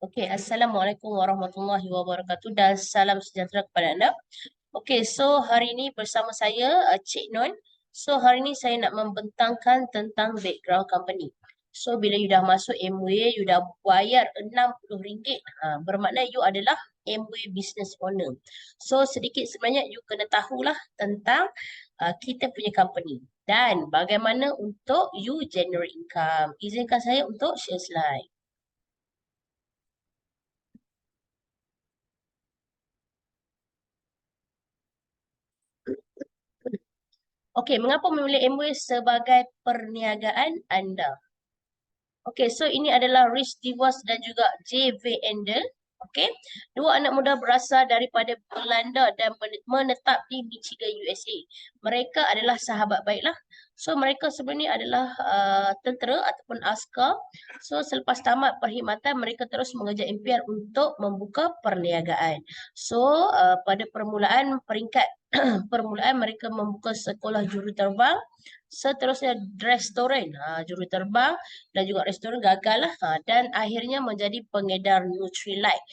Okey, Assalamualaikum warahmatullahi wabarakatuh dan salam sejahtera kepada anda. Okey, so hari ini bersama saya Cik Non. So hari ini saya nak membentangkan tentang background company. So bila you dah masuk MWay, you dah bayar RM60, bermakna you adalah MWay business owner. So sedikit sebanyak you kena tahulah tentang kita punya company dan bagaimana untuk you generate income. Izinkan saya untuk share slide. Okey, mengapa memilih Amway sebagai perniagaan anda? Okey, so ini adalah Rich DeVos dan juga J.V. Endel. Okey, dua anak muda berasal daripada Belanda dan menetap di Michigan, USA. Mereka adalah sahabat baiklah. So mereka sebenarnya adalah tentera ataupun askar. So selepas tamat perkhidmatan mereka terus mengejar impian untuk membuka perniagaan. So pada permulaan peringkat permulaan mereka membuka sekolah juruterbang. Seterusnya restoran, juruterbang dan juga restoran gagal lah, dan akhirnya menjadi pengedar Nutrilite.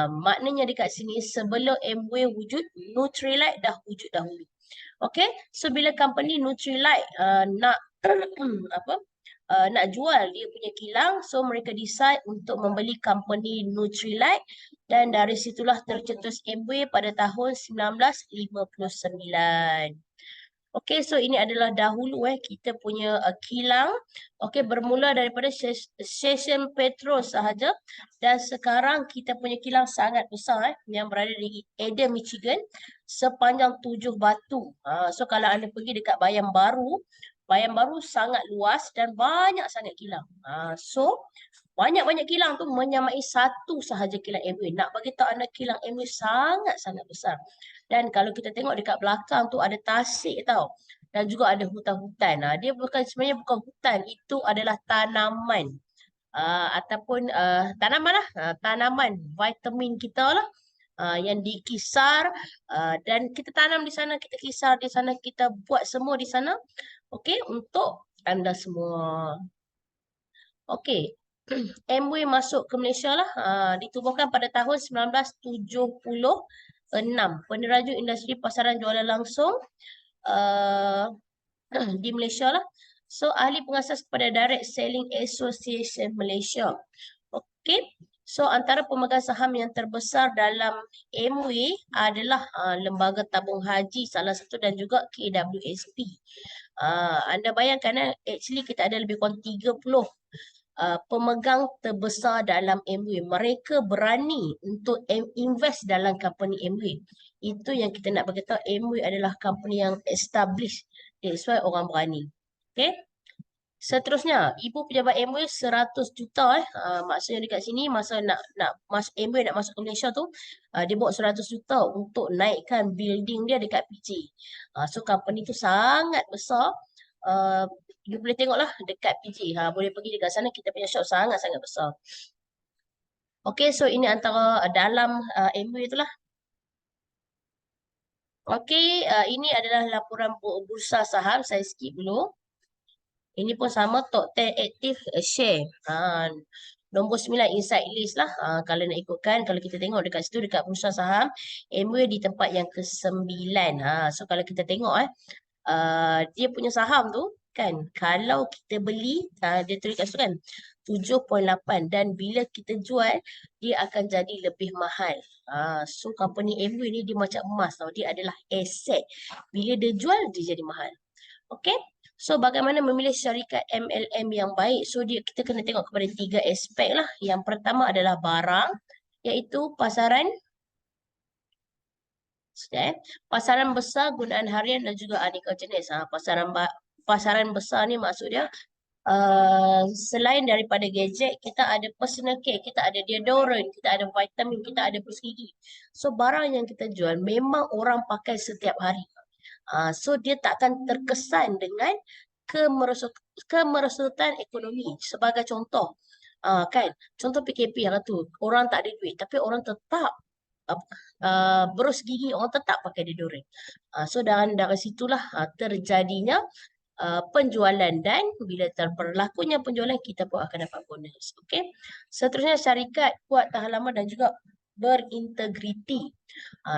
Maknanya dekat sini sebelum Amway wujud, Nutrilite dah wujud dahulu. Okay, so bila company Nutrilite nak apa nak jual dia punya kilang, so mereka decide untuk membeli company Nutrilite dan dari situlah tercetus Amway pada tahun 1959. Okey, so ini adalah dahulu kita punya kilang. Okey, bermula daripada stesen petrol sahaja dan sekarang kita punya kilang sangat besar yang berada di Eden, Michigan, sepanjang 7 batu. So kalau anda pergi dekat Bayan Baru sangat luas dan banyak sangat kilang. So banyak-banyak kilang tu menyamai satu sahaja kilang Amway. Nak bagi tahu anda kilang Amway sangat-sangat besar. Dan kalau kita tengok dekat belakang tu ada tasik tau. Dan juga ada hutan-hutan. Dia sebenarnya bukan hutan, itu adalah tanaman. Ataupun tanaman lah. Tanaman vitamin kita lah. Yang dikisar dan kita tanam di sana, kita kisar di sana, kita buat semua di sana. Okey, untuk anda semua. Okey. Amway masuk ke Malaysia lah. Ditubuhkan pada tahun 1976. Peneraju industri pasaran jualan langsung uh, di Malaysia lah. So, ahli pengasas kepada Direct Selling Association Malaysia. Okey. So, antara pemegang saham yang terbesar dalam Amway adalah Lembaga Tabung Haji salah satu dan juga KWSP. Anda bayangkan actually kita ada lebih kurang 30 pemegang terbesar dalam Amway. Mereka berani untuk invest dalam company Amway. Itu yang kita nak beritahu, Amway adalah company yang established. That's why orang berani. Okay. Seterusnya, ibu pejabat Amway 100 juta maksudnya dekat sini masa nak masuk Amway, nak masuk ke Malaysia tu, dia bawa 100 juta untuk naikkan building dia dekat PJ. So company tu sangat besar. You boleh tengoklah dekat PJ. Boleh pergi dekat sana, kita punya shop sangat-sangat besar. Okay, so ini antara dalam Amway tu lah. Okay, ini adalah laporan bursa saham. Saya skip dulu. Ini pun sama, top 10 active share. Nombor 9 inside list lah. Kalau nak ikutkan, kalau kita tengok dekat situ, dekat bursa saham, Amway di tempat yang ke-9. So kalau kita tengok dia punya saham tu, kan, kalau kita beli, dia tulis kat situ kan, 7.8 dan bila kita jual, dia akan jadi lebih mahal. So company Amway ni dia macam emas tau. Dia adalah aset. Bila dia jual, dia jadi mahal. Okay. So, bagaimana memilih syarikat MLM yang baik? So, kita kena tengok kepada 3 aspek lah. Yang pertama adalah barang, iaitu pasaran pasaran besar, gunaan harian dan juga aneka jenis. Pasaran besar ni maksudnya selain daripada gadget, kita ada personal care, kita ada deodorant, kita ada vitamin, kita ada pus gigi. So, barang yang kita jual memang orang pakai setiap hari. So dia takkan terkesan dengan kemerosotan ekonomi. Sebagai contoh, kan, contoh PKP yang tu, orang tak ada duit tapi orang tetap berus gigi, orang tetap pakai deodorant. So dari situlah terjadinya penjualan, dan bila terberlakunya penjualan kita pun akan dapat bonus. Okey. Seterusnya, syarikat kuat, tahan lama dan juga berintegriti.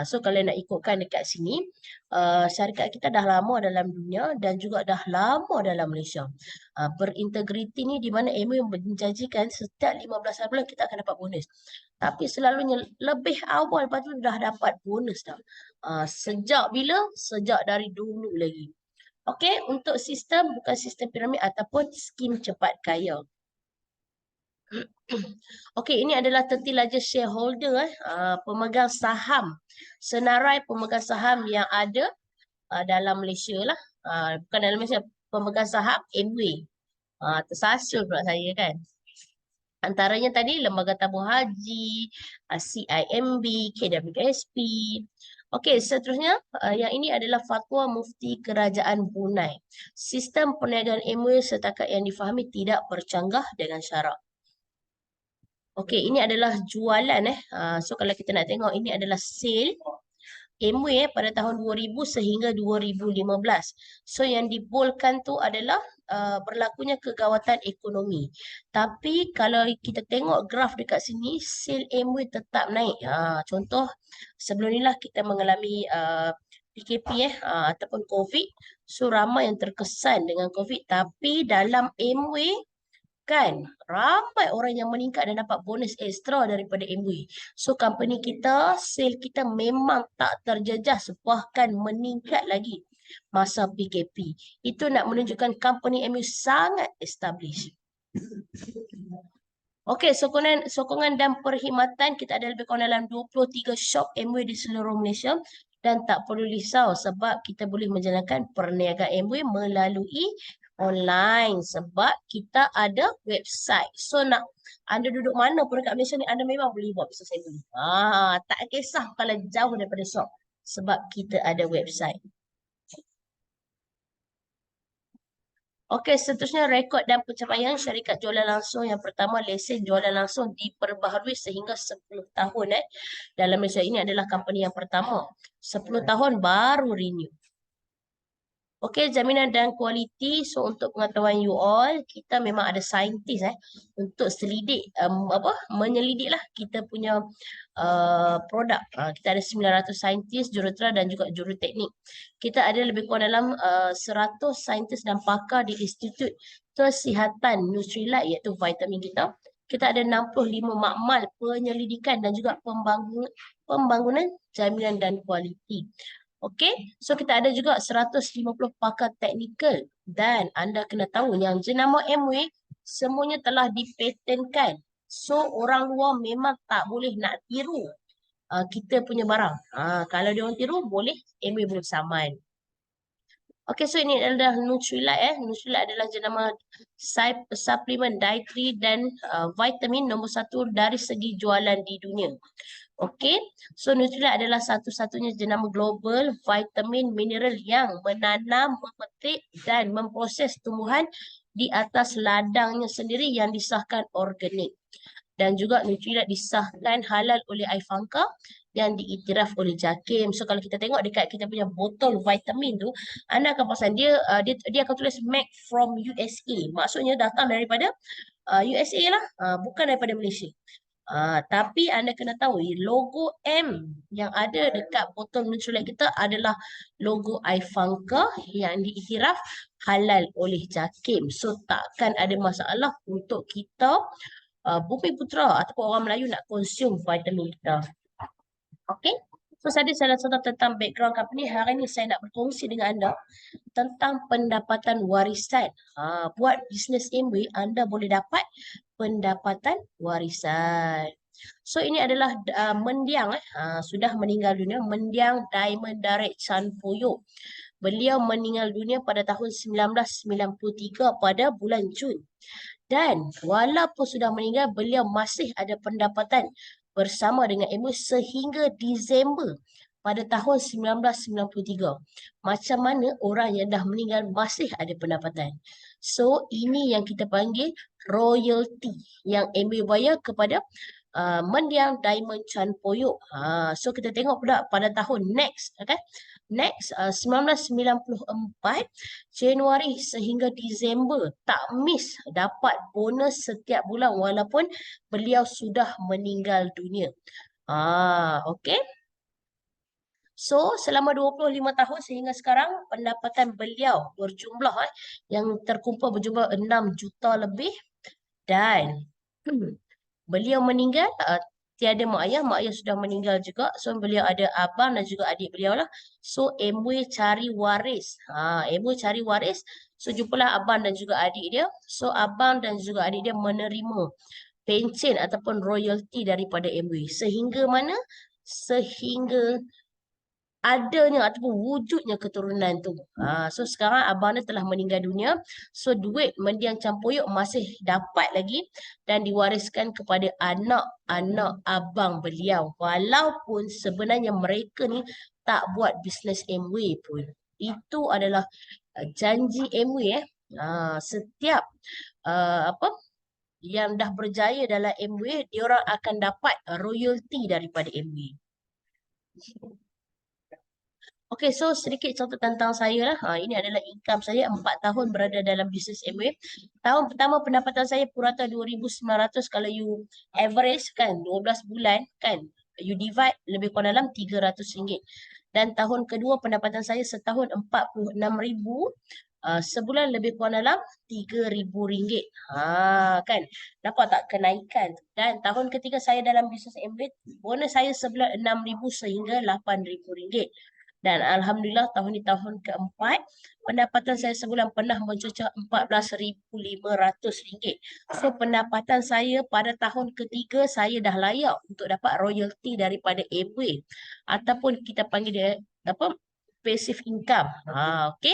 So kalau nak ikutkan dekat sini, syarikat kita dah lama dalam dunia dan juga dah lama dalam Malaysia. Berintegriti ni di mana MOU menjanjikan setiap 15 hari bulan kita akan dapat bonus. Tapi selalunya lebih awal lepas tu dah dapat bonus dah. Sejak bila? Sejak dari dulu lagi. Okey, untuk sistem bukan sistem piramid ataupun skim cepat kaya. Okey, ini adalah 30 largest shareholder, pemegang saham. Senarai pemegang saham yang ada dalam Malaysia lah. Bukan dalam Malaysia, pemegang saham Amway. Tersasul pula saya kan. Antaranya tadi Lembaga Tabung Haji, CIMB, KWSP. Okey, seterusnya yang ini adalah fatwa Mufti Kerajaan Brunei. Sistem perniagaan Amway setakat yang difahami tidak bercanggah dengan syarak. Okey, ini adalah jualan So kalau kita nak tengok, ini adalah sale Amway pada tahun 2000 sehingga 2015. So yang dibolkan tu adalah berlakunya kegawatan ekonomi. Tapi kalau kita tengok graf dekat sini, sale Amway tetap naik. Contoh sebelum ni lah kita mengalami PKP ataupun COVID. So ramai yang terkesan dengan COVID, tapi dalam Amway kan ramai orang yang meningkat dan dapat bonus ekstra daripada Amway. So company kita, sale kita memang tak terjejas, bahkan meningkat lagi masa PKP. Itu nak menunjukkan company Amway sangat established. Okey, sokongan dan perkhidmatan kita ada lebih kurang dalam 23 shop Amway di seluruh Malaysia. Dan tak perlu risau sebab kita boleh menjalankan perniagaan Amway melalui online sebab kita ada website. So nak anda duduk mana pun dekat Malaysia ni, anda memang boleh buat bisnes Amway. Tak kisah kalau jauh daripada shop sebab kita ada website. Okey, seterusnya rekod dan pencapaian syarikat jualan langsung. Yang pertama, lesen jualan langsung diperbaharui sehingga 10 tahun. Dalam Malaysia ini adalah company yang pertama. 10 tahun baru renew. Okey, jaminan dan kualiti. So untuk pengetahuan you all, kita memang ada saintis untuk selidik, menyelidik lah kita punya produk. Kita ada 900 saintis, jurutera dan juga juruteknik. Kita ada lebih kurang dalam 100 saintis dan pakar di Institut Kesihatan Nutrilite, iaitu vitamin kita. Kita ada 65 makmal penyelidikan dan juga pembangunan jaminan dan kualiti. Okey, so kita ada juga 150 pakar teknikal dan anda kena tahu yang jenama Amway semuanya telah dipatenkan. So orang luar memang tak boleh nak tiru kita punya barang. Kalau dia orang tiru, boleh Amway boleh saman. Okey, so ini adalah Nutrilite. Nutrilite adalah jenama suplemen dietary dan vitamin nombor 1 dari segi jualan di dunia. Okey, so Nutrilite adalah satu-satunya jenama global vitamin mineral yang menanam, memetik dan memproses tumbuhan di atas ladangnya sendiri yang disahkan organik. Dan juga Nutrilite disahkan halal oleh IFANCA yang diiktiraf oleh JAKIM. So kalau kita tengok dekat kita punya botol vitamin tu, anda akan perasan dia akan tulis made from USA. Maksudnya datang daripada USA lah, bukan daripada Malaysia. Tapi anda kena tahu logo M yang ada dekat botol Nutrilite kita adalah logo IFANCA yang diiktiraf halal oleh JAKIM. So takkan ada masalah untuk kita Bumi Putra ataupun orang Melayu nak konsum vitamin kita. Okey. So saya satu tentang background company. Hari ini saya nak berkongsi dengan anda tentang pendapatan warisan. Buat bisnes Amway, anda boleh dapat pendapatan warisan. So ini adalah mendiang sudah meninggal dunia, mendiang Diamond Direct Chan Poyo. Beliau meninggal dunia pada tahun 1993 pada bulan Jun. Dan walaupun sudah meninggal, beliau masih ada pendapatan bersama dengan Amway sehingga Disember pada tahun 1993. Macam mana orang yang dah meninggal masih ada pendapatan? So ini yang kita panggil royalty yang Amway bayar kepada mendiang Diamond Chan Poyok. So kita tengok pula pada tahun next, okay? Next 1994 Januari sehingga Disember tak miss dapat bonus setiap bulan walaupun beliau sudah meninggal dunia. Okay. So, selama 25 tahun sehingga sekarang, pendapatan beliau berjumlah yang terkumpul berjumlah 6 juta lebih dan beliau meninggal tiada mak ayah sudah meninggal juga. So, beliau ada abang dan juga adik beliau lah. So, MW cari waris. MW cari waris. So, jumpalah abang dan juga adik dia. So, abang dan juga adik dia menerima pencen ataupun royalty daripada MW. Sehingga mana? Sehingga adanya ataupun wujudnya keturunan tu. So sekarang abang dia telah meninggal dunia. So duit mendiang Campoyok masih dapat lagi dan diwariskan kepada anak-anak abang beliau. Walaupun sebenarnya mereka ni tak buat bisnes MW pun. Itu adalah janji MW setiap apa yang dah berjaya dalam MW, diorang akan dapat royalty daripada MW. Okey, so sedikit contoh tentang saya lah. Ini adalah income saya 4 tahun berada dalam bisnes MW. Tahun pertama pendapatan saya purata 2,900 kalau you average kan 12 bulan kan. You divide lebih kurang dalam RM300. Dan tahun kedua pendapatan saya setahun 46,000. Sebulan lebih kurang dalam RM3,000. Kan. Nampak tak kenaikan? Dan tahun ketiga saya dalam bisnes MW, bonus saya sebulan RM6,000 sehingga RM8,000. Dan Alhamdulillah tahun ini tahun keempat, pendapatan saya sebulan pernah mencecah RM14,500. So pendapatan saya pada tahun ketiga saya dah layak untuk dapat royalty daripada MW. Ataupun kita panggil dia apa? Passive income. Okay.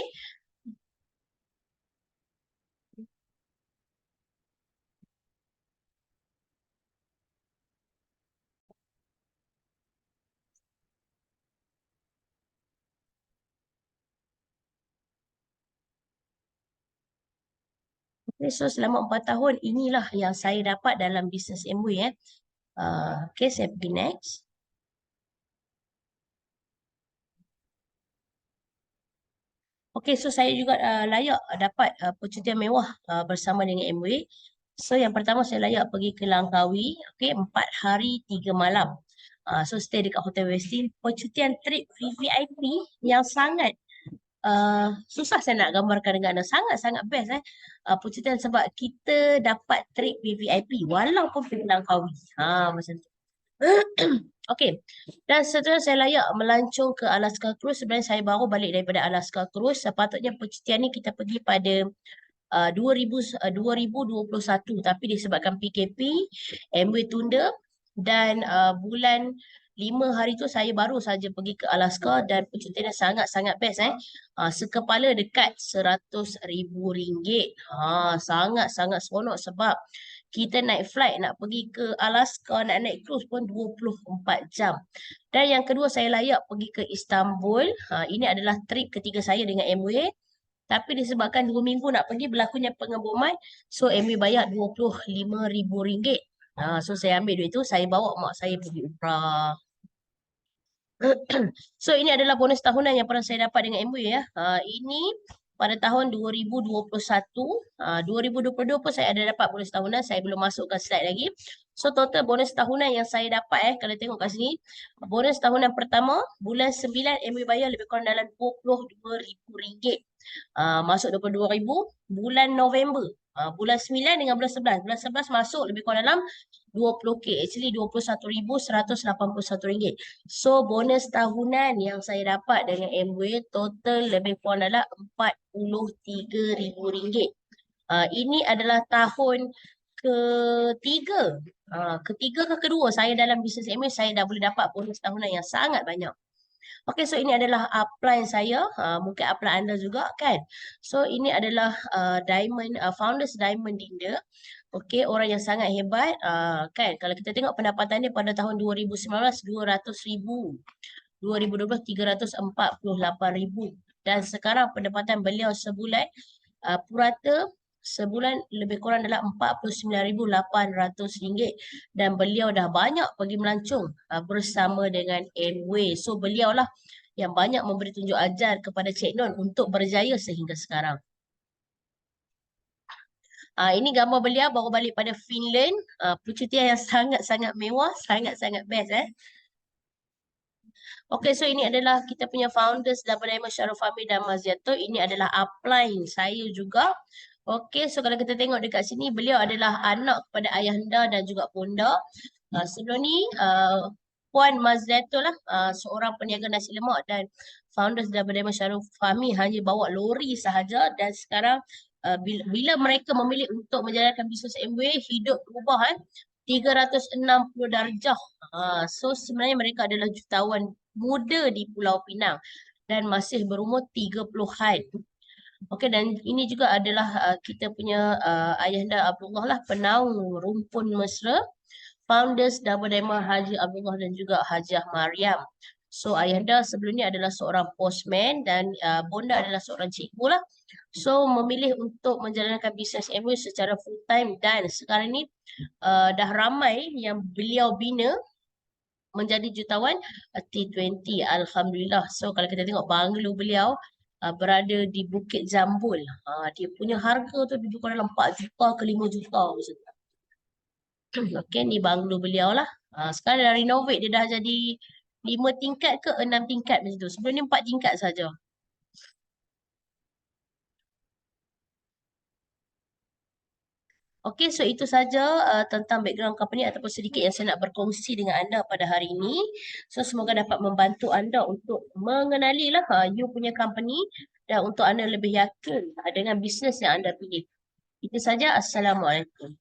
Okay, so selama 4 tahun inilah yang saya dapat dalam bisnes MW. Okay, saya pergi next. Okey, so saya juga layak dapat percutian mewah bersama dengan MW. So yang pertama saya layak pergi ke Langkawi, okey, 4 hari 3 malam. So stay dekat Hotel Westin. Percutian trip VVIP yang sangat susah saya nak gambarkan dengan anda. Sangat-sangat best percutian sebab kita dapat trip VVIP walaupun pergi Langkawi. Macam tu. Okey. Dan seterusnya saya layak melancong ke Alaska Cruise. Sebenarnya saya baru balik daripada Alaska Cruise. Sepatutnya percutian ni kita pergi pada 2021 tapi disebabkan PKP, MW tunda dan bulan 5 hari tu saya baru saja pergi ke Alaska dan percutiannya sangat-sangat best sekepala dekat RM100,000. Sangat-sangat seronok sebab kita naik flight nak pergi ke Alaska, nak naik cruise pun 24 jam. Dan yang kedua saya layak pergi ke Istanbul. Ini adalah trip ketiga saya dengan MW. Tapi disebabkan 2 minggu nak pergi berlakunya pengeboman, so MW bayar RM25,000. So saya ambil duit tu, saya bawa mak saya pergi umrah. So ini adalah bonus tahunan yang pernah saya dapat dengan MW ya. Ini pada tahun 2021, 2022 pun saya ada dapat bonus tahunan, saya belum masukkan slide lagi. So total bonus tahunan yang saya dapat kalau tengok kat sini, bonus tahunan pertama bulan 9 MW bayar lebih kurang dalam RM22,000. Masuk RM22,000 bulan November. Bulan 9 dengan bulan 11. Bulan 11 masuk lebih kurang dalam RM20,000. Actually RM21,181. So bonus tahunan yang saya dapat dengan MW total lebih kurang dalam RM43,000. Ini adalah tahun ketiga. Ketiga ke kedua saya dalam bisnes MW saya dah boleh dapat bonus tahunan yang sangat banyak. Okey, so ini adalah upline saya. Mungkin upline anda juga kan. So ini adalah Diamond, Founders Diamond Dinda. Okey, orang yang sangat hebat. Kan, kalau kita tengok pendapatannya pada tahun 2019, RM200,000. 2012, RM348,000. Dan sekarang pendapatan beliau sebulan purata sebulan lebih kurang dalam RM49,800 dan beliau dah banyak pergi melancong bersama dengan Amway. So beliau lah yang banyak memberi tunjuk ajar kepada Cik Nun untuk berjaya sehingga sekarang. Ini gambar beliau baru balik pada Finland. Percutian yang sangat-sangat mewah, sangat-sangat best Okay, so ini adalah kita punya founders daripada Syarul Fahmi dan Maziato. Ini adalah upline saya juga. Okay, so kalau kita tengok dekat sini, beliau adalah anak kepada ayahanda dan juga bonda. Sebelum ni, Puan Maziato lah, seorang peniaga nasi lemak dan founders daripada Syarul Fahmi hanya bawa lori sahaja. Dan sekarang, bila mereka memilih untuk menjalankan bisnes Amway, hidup berubah 360 darjah. So sebenarnya mereka adalah jutawan muda di Pulau Pinang dan masih berumur 30-an. Okey, dan ini juga adalah kita punya Ayahanda Abdullah lah, penaung rumpun mesra, founders daripada Haji Abdullah dan juga Hajiah Mariam. So Ayahanda sebelum ni adalah seorang postman dan bonda adalah seorang cikgu lah. So memilih untuk menjalankan bisnes Amway secara full time dan sekarang ni dah ramai yang beliau bina menjadi jutawan T20. Alhamdulillah. So kalau kita tengok banglo beliau berada di Bukit Jambul. Dia punya harga tu lebih kurang dalam 4 juta ke 5 juta. Okey, ni banglo beliau lah. Sekarang dah renovate, dia dah jadi 5 tingkat ke 6 tingkat macam tu. Sebelum ni 4 tingkat saja. Okey, so itu saja tentang background company ataupun sedikit yang saya nak berkongsi dengan anda pada hari ini. So semoga dapat membantu anda untuk mengenali lah you punya company dan untuk anda lebih yakin dengan bisnes yang anda pilih. Itu saja. Assalamualaikum.